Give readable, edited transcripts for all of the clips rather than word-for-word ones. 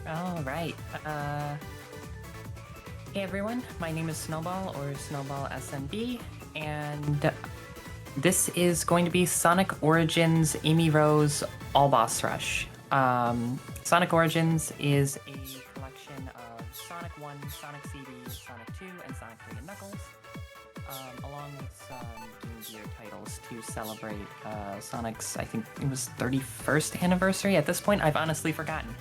All right. Hey everyone, my name is Snowball or SnowballSMB, and this is going to be Sonic Origins Amy Rose All Boss Rush. Sonic Origins is a collection of Sonic 1, Sonic CD, Sonic 2, and Sonic 3 and Knuckles, along with some Game Gear titles to celebrate Sonic's, I think it was 31st anniversary. At this point, I've honestly forgotten.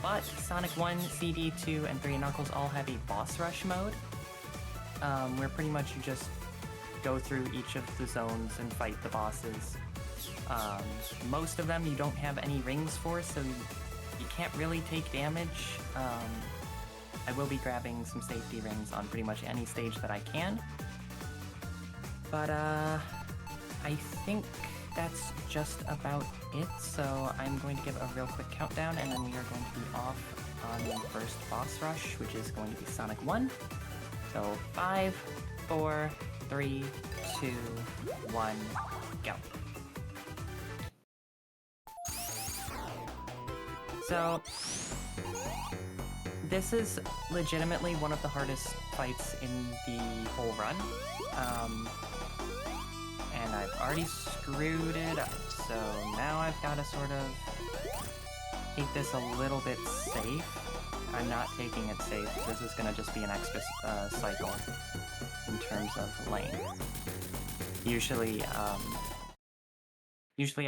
But Sonic 1, CD, 2, and 3 and Knuckles all have a boss rush mode, where pretty much you just go through each of the zones and fight the bosses. Most of them you don't have any rings for, so you can't really take damage. I will be grabbing some safety rings on pretty much any stage that I can. But I think that's just about it, so I'm going to give a real quick countdown, and then we are going to be off on the first boss rush, which is going to be Sonic 1. So 5, 4, 3, 2, 1, go. So this is legitimately one of the hardest fights in the whole run. And I've already screwed it up, so now I've got to sort of take this a little bit safe. I'm not taking it safe. This is going to just be an extra cycle in terms of length. Usually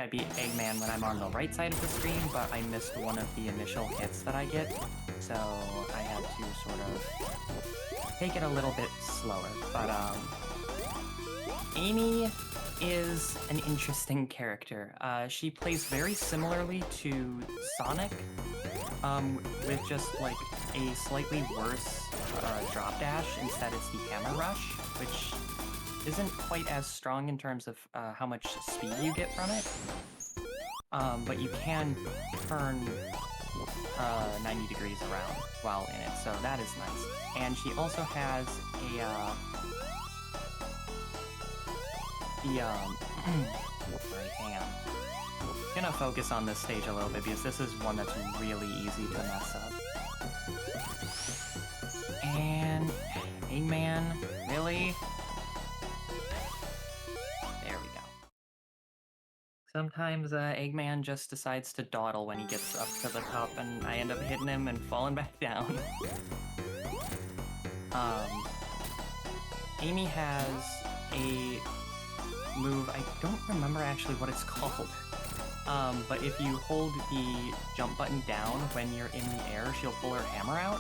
I beat Eggman when I'm on the right side of the screen, but I missed one of the initial hits that I get, so I had to sort of take it a little bit slower. But Amy is an interesting character. She plays very similarly to Sonic, with just like a slightly worse drop dash. Instead it's the hammer rush, which isn't quite as strong in terms of how much speed you get from it, but you can turn 90 degrees around while in it, so that is nice. And she also has sorry, hang on. I'm gonna focus on this stage a little bit because this is one that's really easy to mess up. And Eggman, really? There we go. Sometimes Eggman just decides to dawdle when he gets up to the top, and I end up hitting him and falling back down. Amy has a move, I don't remember actually what it's called, but if you hold the jump button down when you're in the air, she'll pull her hammer out,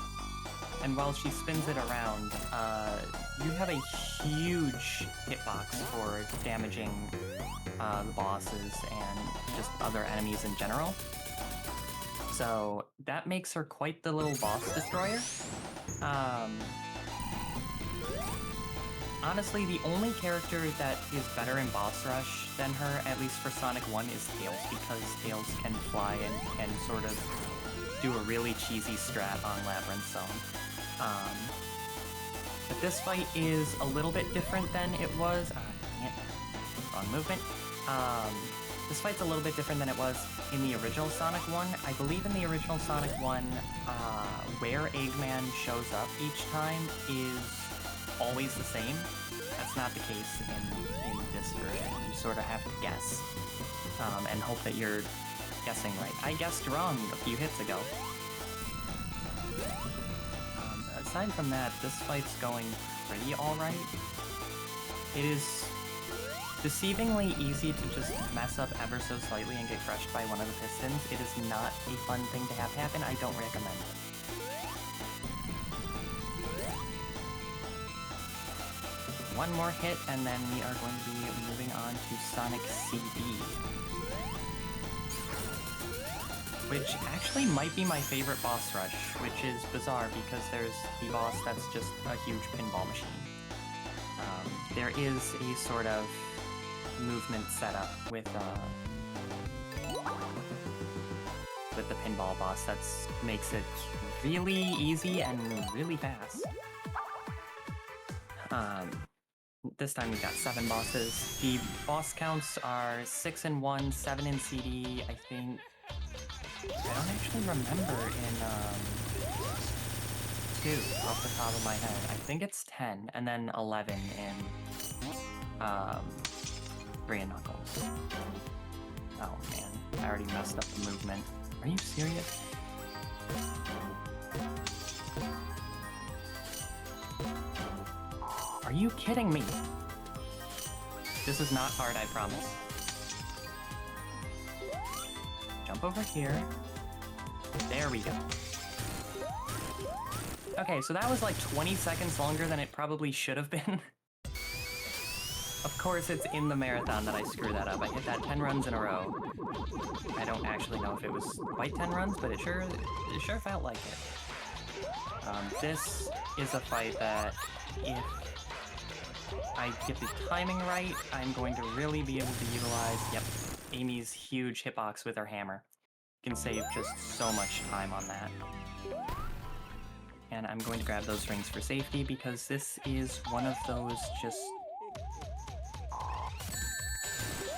and while she spins it around, you have a huge hitbox for damaging the bosses and just other enemies in general. So that makes her quite the little boss destroyer. Honestly, the only character that is better in boss rush than her, at least for Sonic 1, is Tails, because Tails can fly and sort of do a really cheesy strat on Labyrinth Zone. But this fight is a little bit different than it was. Wrong movement. This fight's a little bit different than it was in the original Sonic 1. I believe in the original Sonic 1, where Eggman shows up each time is always the same. That's not the case in this version. You sort of have to guess, and hope that you're guessing right. I guessed wrong a few hits ago. Aside from that, this fight's going pretty alright. It is deceivingly easy to just mess up ever so slightly and get crushed by one of the pistons. It is not a fun thing to have happen. I don't recommend it. One more hit, and then we are going to be moving on to Sonic CD, which actually might be my favorite boss rush, which is bizarre because there's the boss that's just a huge pinball machine. There is a sort of movement setup with the pinball boss that makes it really easy and really fast. This time we got 7 bosses. The boss counts are 6 in 1, 7 in CD, I think I don't actually remember in 2 off the top of my head. I think it's 10, and then 11 in 3 and Knuckles. Oh man, I already messed up the movement. Are you serious? Are you kidding me? This is not hard, I promise. Jump over here. There we go. Okay, so that was like 20 seconds longer than it probably should have been. Of course, it's in the marathon that I screw that up. I hit that 10 runs in a row. I don't actually know if it was quite 10 runs, but it sure felt like it. This is a fight that, if I get the timing right, I'm going to really be able to utilize, yep, Amy's huge hitbox with her hammer. You can save just so much time on that. And I'm going to grab those rings for safety because this is one of those just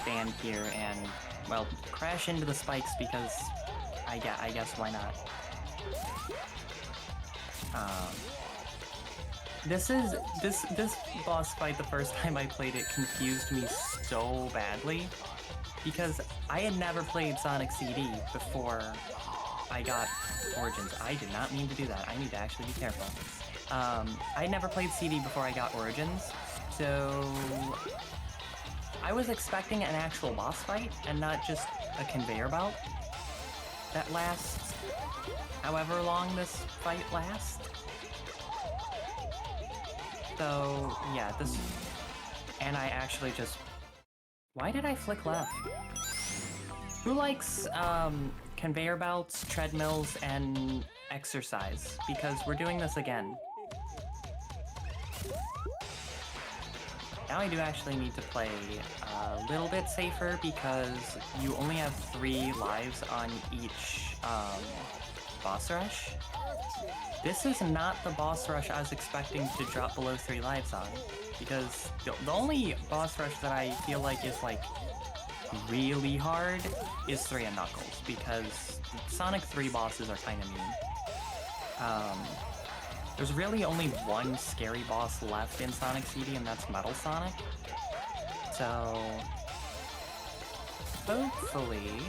stand here and, well, crash into the spikes because I guess why not. This boss fight, the first time I played it, confused me so badly because I had never played Sonic CD before I got Origins. I did not mean to do that. I need to actually be careful. I never played CD before I got Origins, so I was expecting an actual boss fight and not just a conveyor belt that lasts however long this fight lasts. So, yeah, this... And I actually just... Why did I flick left? Who likes, conveyor belts, treadmills, and exercise? Because we're doing this again. Now I do actually need to play a little bit safer because you only have 3 lives on each, boss rush. This is not the boss rush I was expecting to drop below 3 lives on, because the only boss rush that I feel like is, like, really hard is 3 and Knuckles, because Sonic 3 bosses are kind of mean. There's really only one scary boss left in Sonic CD, and that's Metal Sonic. So, hopefully...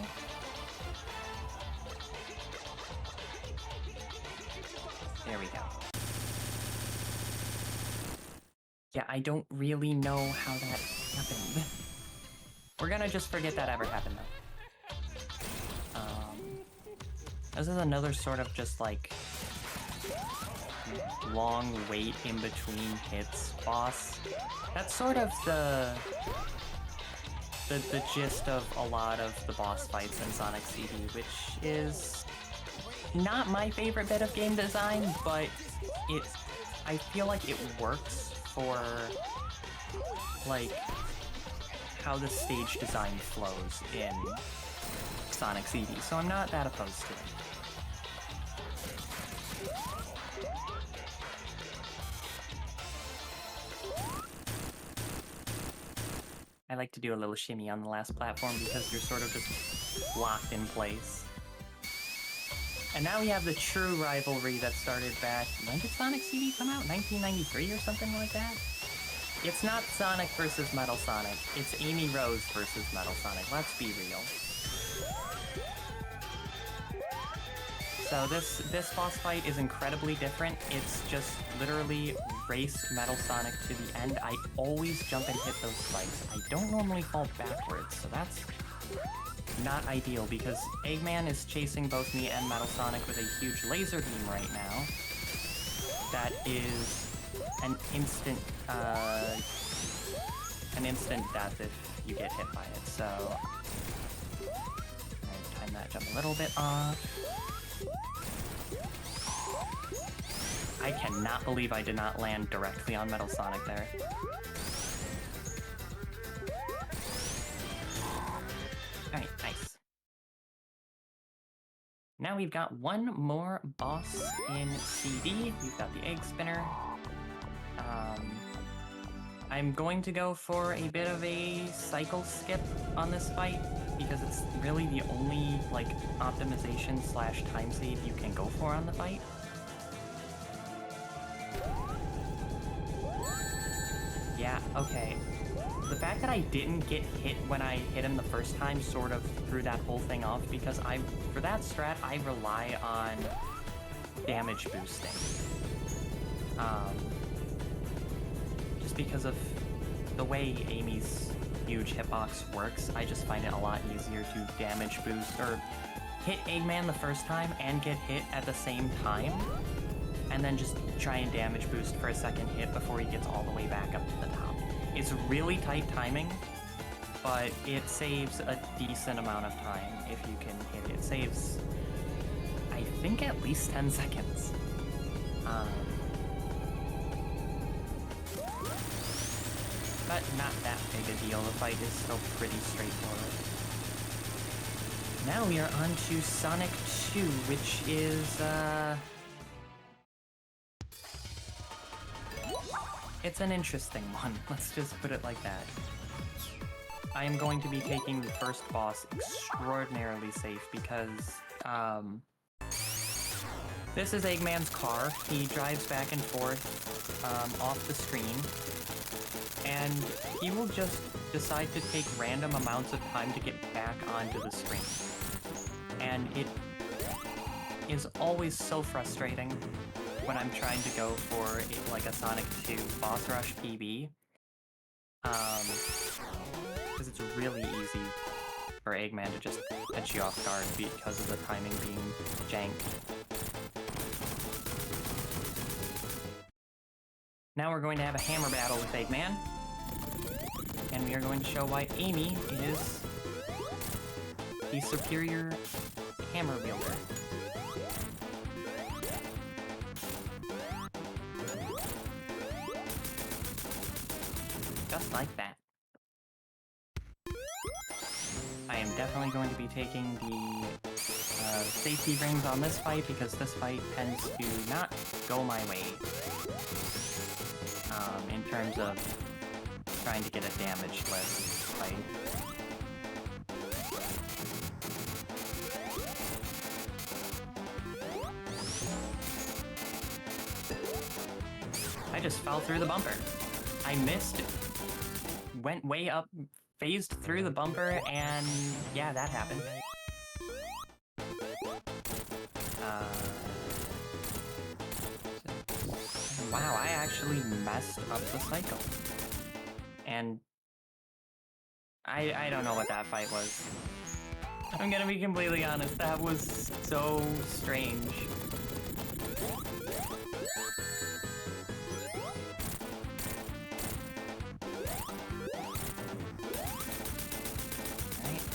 There we go. Yeah, I don't really know how that happened. We're gonna just forget that ever happened, though. This is another sort of just, like, long wait in between hits boss. That's sort of the gist of a lot of the boss fights in Sonic CD, which is not my favorite bit of game design, but I feel like it works for, like, how the stage design flows in Sonic CD, so I'm not that opposed to it. I like to do a little shimmy on the last platform because you're sort of just locked in place. And now we have the true rivalry that started back... When did Sonic CD come out? 1993 or something like that? It's not Sonic versus Metal Sonic. It's Amy Rose versus Metal Sonic. Let's be real. So this boss fight is incredibly different. It's just literally race Metal Sonic to the end. I always jump and hit those spikes. I don't normally fall backwards, so that's not ideal because Eggman is chasing both me and Metal Sonic with a huge laser beam right now. That is an instant death if you get hit by it, so... I'm going to time that jump a little bit off. I cannot believe I did not land directly on Metal Sonic there. Alright, nice. Now we've got one more boss in CD. We've got the Egg Spinner. I'm going to go for a bit of a cycle skip on this fight. because it's really the only, like, optimization slash time save you can go for on the fight. Yeah, okay. The fact that I didn't get hit when I hit him the first time sort of threw that whole thing off, because for that strat, I rely on damage boosting. Just because of the way Amy's huge hitbox works, I just find it a lot easier to damage boost, or hit Eggman the first time and get hit at the same time, and then just try and damage boost for a second hit before he gets all the way back up to the top. It's really tight timing, but it saves a decent amount of time if you can hit it. It saves, I think, at least 10 seconds. But not that big a deal. The fight is still pretty straightforward. Now we are on to Sonic 2, which is, it's an interesting one. Let's just put it like that. I am going to be taking the first boss extraordinarily safe because, this is Eggman's car. He drives back and forth, off the screen, and he will just decide to take random amounts of time to get back onto the screen. And it is always so frustrating when I'm trying to go for a Sonic 2 boss rush PB. Because it's really easy for Eggman to just catch you off guard because of the timing being jank. Now we're going to have a hammer battle with Eggman. And we are going to show why Amy is the superior hammer wielder. Just like that. I am definitely going to be taking the safety rings on this fight because this fight tends to not go my way. In terms of trying to get a damage list fight. I just fell through the bumper. I missed, went way up, phased through the bumper, and yeah, that happened. Wow, I actually messed up the cycle. And I don't know what that fight was. I'm gonna be completely honest, that was so strange.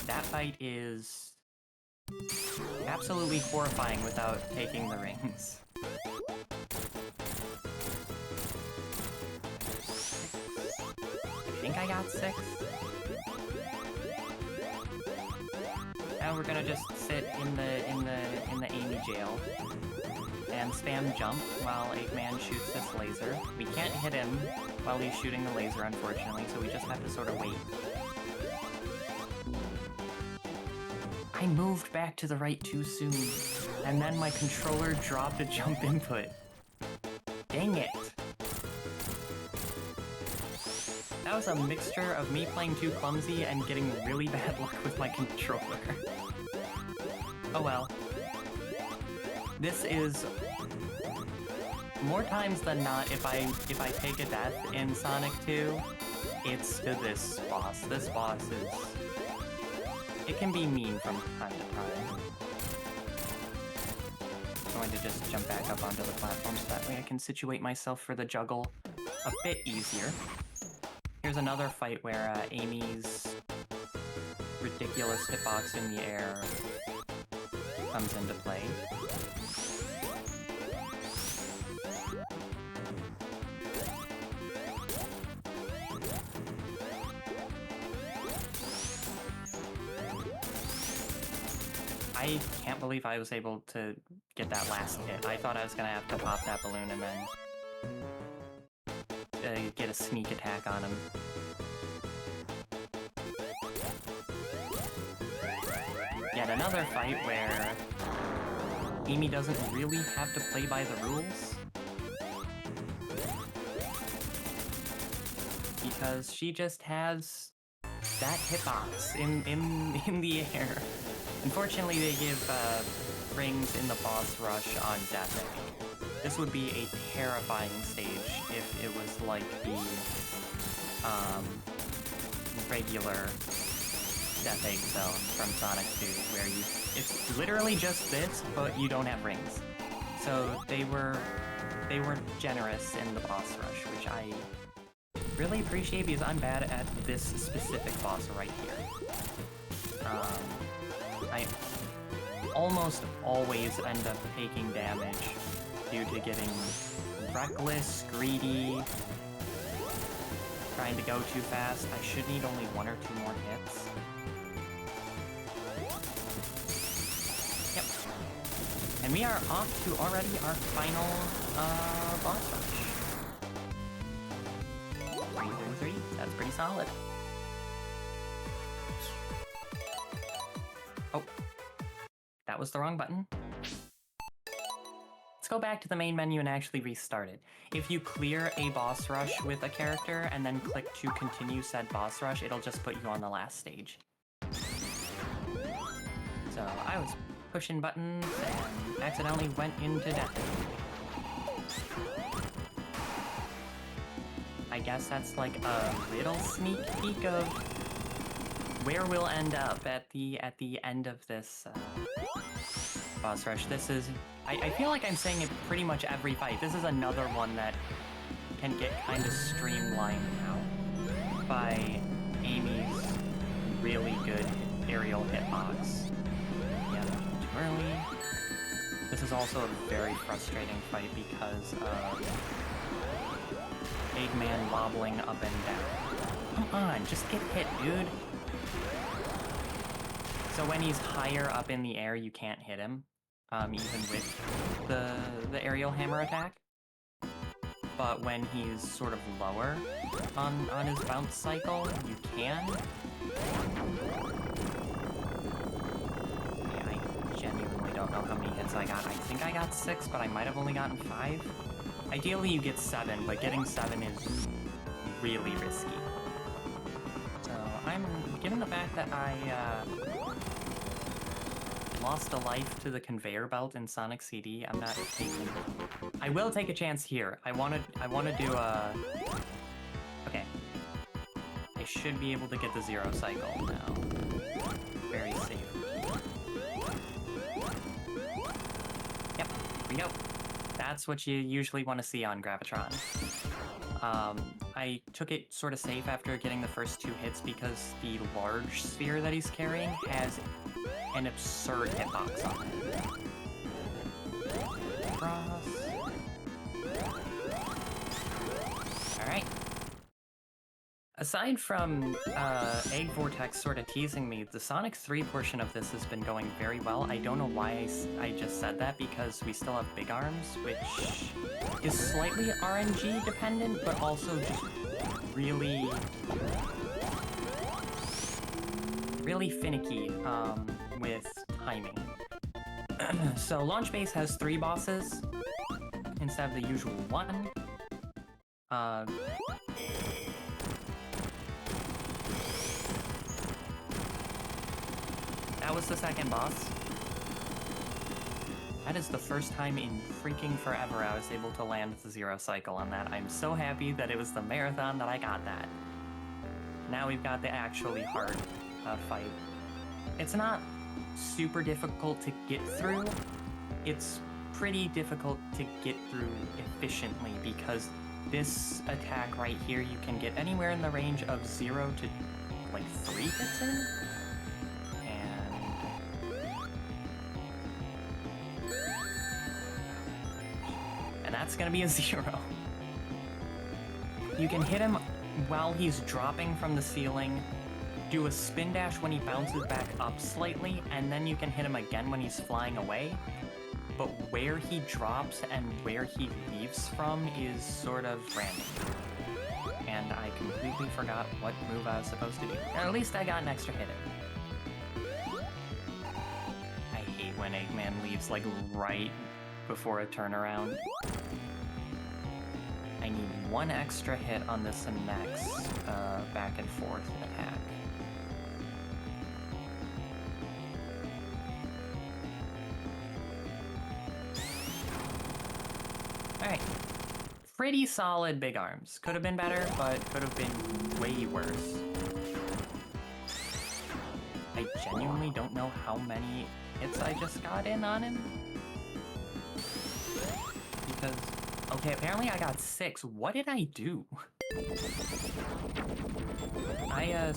That fight is absolutely horrifying without taking the rings. I think I got 6. Now we're gonna just sit in the Amy jail and spam jump while Eggman shoots this laser. We can't hit him while he's shooting the laser, unfortunately, so we just have to sort of wait. I moved back to the right too soon, and then my controller dropped a jump input. Dang it. That was a mixture of me playing too clumsy and getting really bad luck with my controller. Oh well. This is more times than not, if I take a death in Sonic 2, it's to this boss. This boss is... it can be mean from time to time. I'm going to just jump back up onto the platform so that way I can situate myself for the juggle a bit easier. Here's another fight where Amy's ridiculous hitbox in the air comes into play. I can't believe I was able to get that last hit. I thought I was gonna have to pop that balloon and then get a sneak attack on him. another fight where Amy doesn't really have to play by the rules. Because she just has that hitbox in the air. Unfortunately, they give rings in the boss rush on Death Egg. This would be a terrifying stage if it was like the regular Death Egg zone from Sonic 2, where it's literally just this, but you don't have rings. So they were generous in the boss rush, which I really appreciate because I'm bad at this specific boss right here. I almost always end up taking damage due to getting reckless, greedy, trying to go too fast. I should need only 1 or 2 more hits. Yep. And we are off to already our final boss rush. 333, that's pretty solid. Oh, that was the wrong button. Let's go back to the main menu and actually restart it. If you clear a boss rush with a character and then click to continue said boss rush, it'll just put you on the last stage. So I was pushing buttons and accidentally went into Death Egg. I guess that's like a little sneak peek of where we'll end up at the end of this boss rush. This is... I feel like I'm saying it pretty much every fight. This is another one that can get kind of streamlined now by Amy's really good aerial hitbox. Yeah, too early. This is also a very frustrating fight because of Eggman wobbling up and down. Come on, just get hit, dude. So when he's higher up in the air, you can't hit him, even with the aerial hammer attack. But when he's sort of lower on his bounce cycle, you can. Yeah, I genuinely don't know how many hits I got. I think I got 6, but I might have only gotten 5. Ideally, you get 7, but getting 7 is really risky. So I'm, given the fact that I lost a life to the conveyor belt in Sonic CD, I'm not taking... I will take a chance here. I wanna do a... Okay. I should be able to get the 0 cycle now. Very safe. Yep, here we go. That's what you usually want to see on Gravitron. I took it sort of safe after getting the first 2 hits because the large sphere that he's carrying has an absurd hitbox on it. Cross. Alright. Aside from Egg Vortex sort of teasing me, the Sonic 3 portion of this has been going very well. I don't know why I just said that, because we still have Big Arms, which is slightly RNG dependent, but also just really finicky with timing. So Launch Base has 3 bosses instead of the usual 1. That was the second boss. That is the first time in freaking forever I was able to land the 0 cycle on that. I'm so happy that it was the marathon that I got that. Now we've got the actually hard fight. It's not super difficult to get through. It's pretty difficult to get through efficiently because this attack right here you can get anywhere in the range of 0 to like 3 hits in. And that's gonna be a 0. You can hit him while he's dropping from the ceiling, do a spin dash when he bounces back up slightly, and then you can hit him again when he's flying away. But where he drops and where he leaves from is sort of random. And I completely forgot what move I was supposed to do. At least I got an extra hit in. when Eggman leaves, like, right before a turnaround. I need one extra hit on this next back and forth attack. Alright. Pretty solid big arms. Could have been better, but could have been way worse. I genuinely don't know how many hits I just got in on him. Because, okay, apparently I got 6. What did I do? I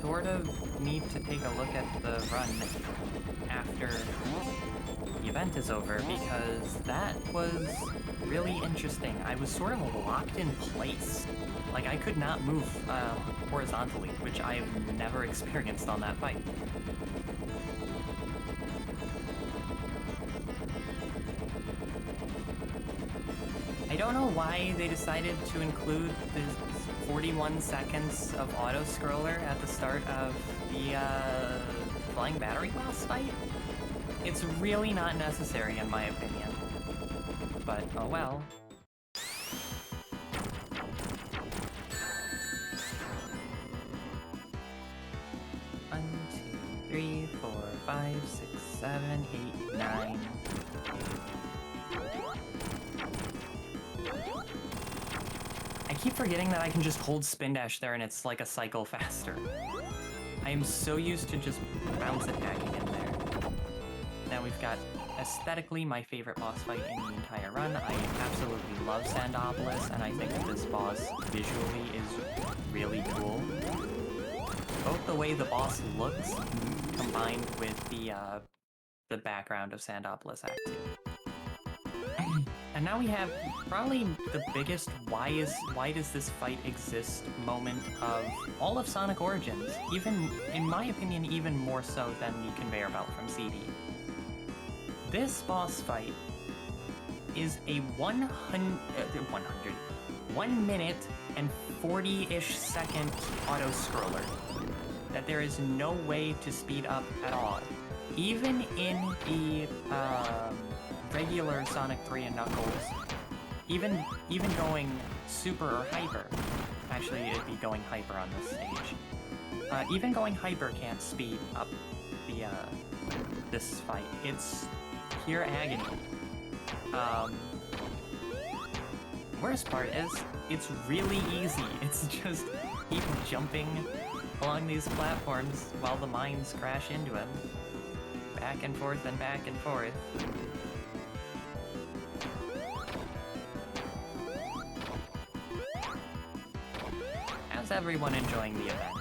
sort of need to take a look at the run after the event is over, because that was really interesting. I was sort of locked in place. Like, I could not move horizontally, which I've never experienced on that fight. I don't know why they decided to include the 41 seconds of auto-scroller at the start of the Flying Battery boss fight. It's really not necessary, in my opinion. But, oh well. 1, 2, 3, 4, 5, 6, 7, 8, 9. I keep forgetting that I can just hold spin dash there and it's like a cycle faster. I am so used to just bounce attacking in there. Now we've got aesthetically my favorite boss fight in the entire run. I absolutely love SnowballSMB, and I think that this boss visually is really cool. Both the way the boss looks combined with the background of SnowballSMB Act 2. And now we have probably the biggest why does this fight exist moment of all of Sonic Origins, even, in my opinion, even more so than the conveyor belt from CD. This boss fight is a 1 minute and 40-ish second auto-scroller that there is no way to speed up at all. Even in the regular Sonic 3 and Knuckles, even going super or hyper, actually it'd be going hyper on this stage, even going hyper can't speed up the this fight. It's pure agony. Worst part is, it's really easy. It's just keep jumping along these platforms while the mines crash into him. Back and forth and back and forth. How's everyone enjoying the event?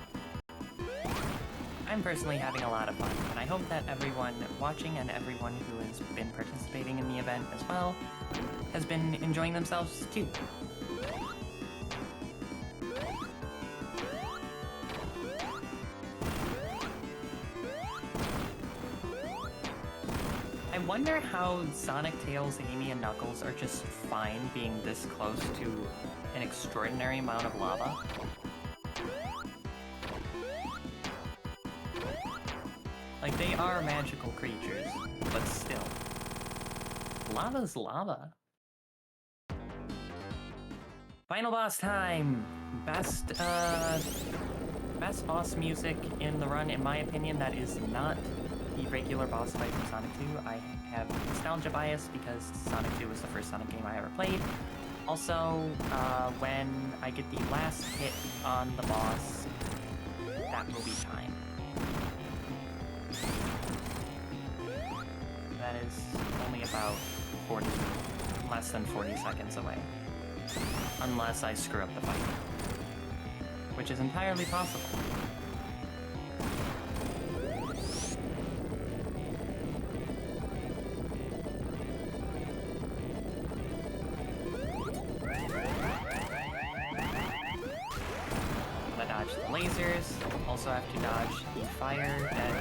I'm personally having a lot of fun, and I hope that everyone watching and everyone who has been participating in the event as well has been enjoying themselves too. I wonder how Sonic, Tails, Amy, and Knuckles are just fine being this close to an extraordinary amount of lava. Like, they are magical creatures, but still. Lava's lava. Final boss time! Best boss music in the run, in my opinion, that is not the regular boss fight from Sonic 2. I have nostalgia bias because Sonic 2 was the first Sonic game I ever played. Also, when I get the last hit on the boss, that will be time. That is only about less than 40 seconds away. Unless I screw up the fight. Which is entirely possible. Gotta dodge the lasers, also have to dodge the fire that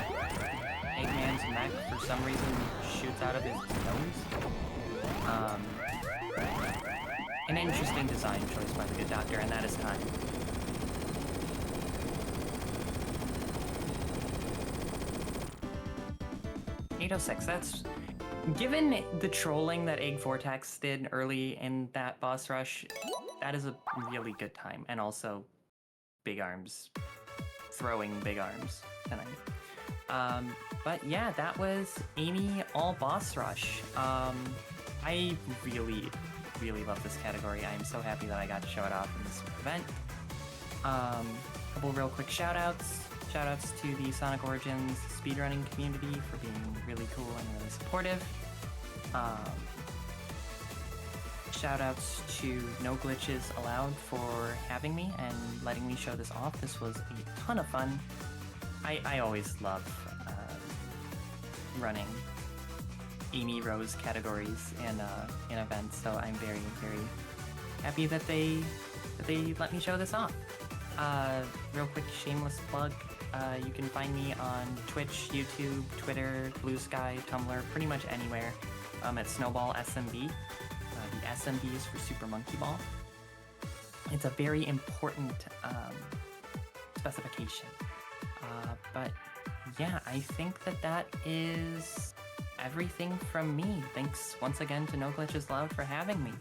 Eggman's mech for some reason shoots out of his nose. An interesting design choice by the good doctor, and that is time. 806. That's given the trolling that Egg Vortex did early in that boss rush. That is a really good time, and also big arms, throwing big arms tonight. But yeah, that was Amy all boss rush. I really love this category. I am so happy that I got to show it off in this event. Couple real quick shoutouts. Shoutouts to the Sonic Origins speedrunning community for being really cool and really supportive. Shoutouts to No Glitches Allowed for having me and letting me show this off. This was a ton of fun. I always love running Amy Rose categories in events, so I'm very happy that they let me show this off. Real quick shameless plug. You can find me on Twitch, YouTube, Twitter, Blue Sky, Tumblr, pretty much anywhere at SnowballSMB. The SMB is for Super Monkey Ball. It's a very important specification. But yeah, I think that is everything from me. Thanks once again to No Glitches Allowed for having me.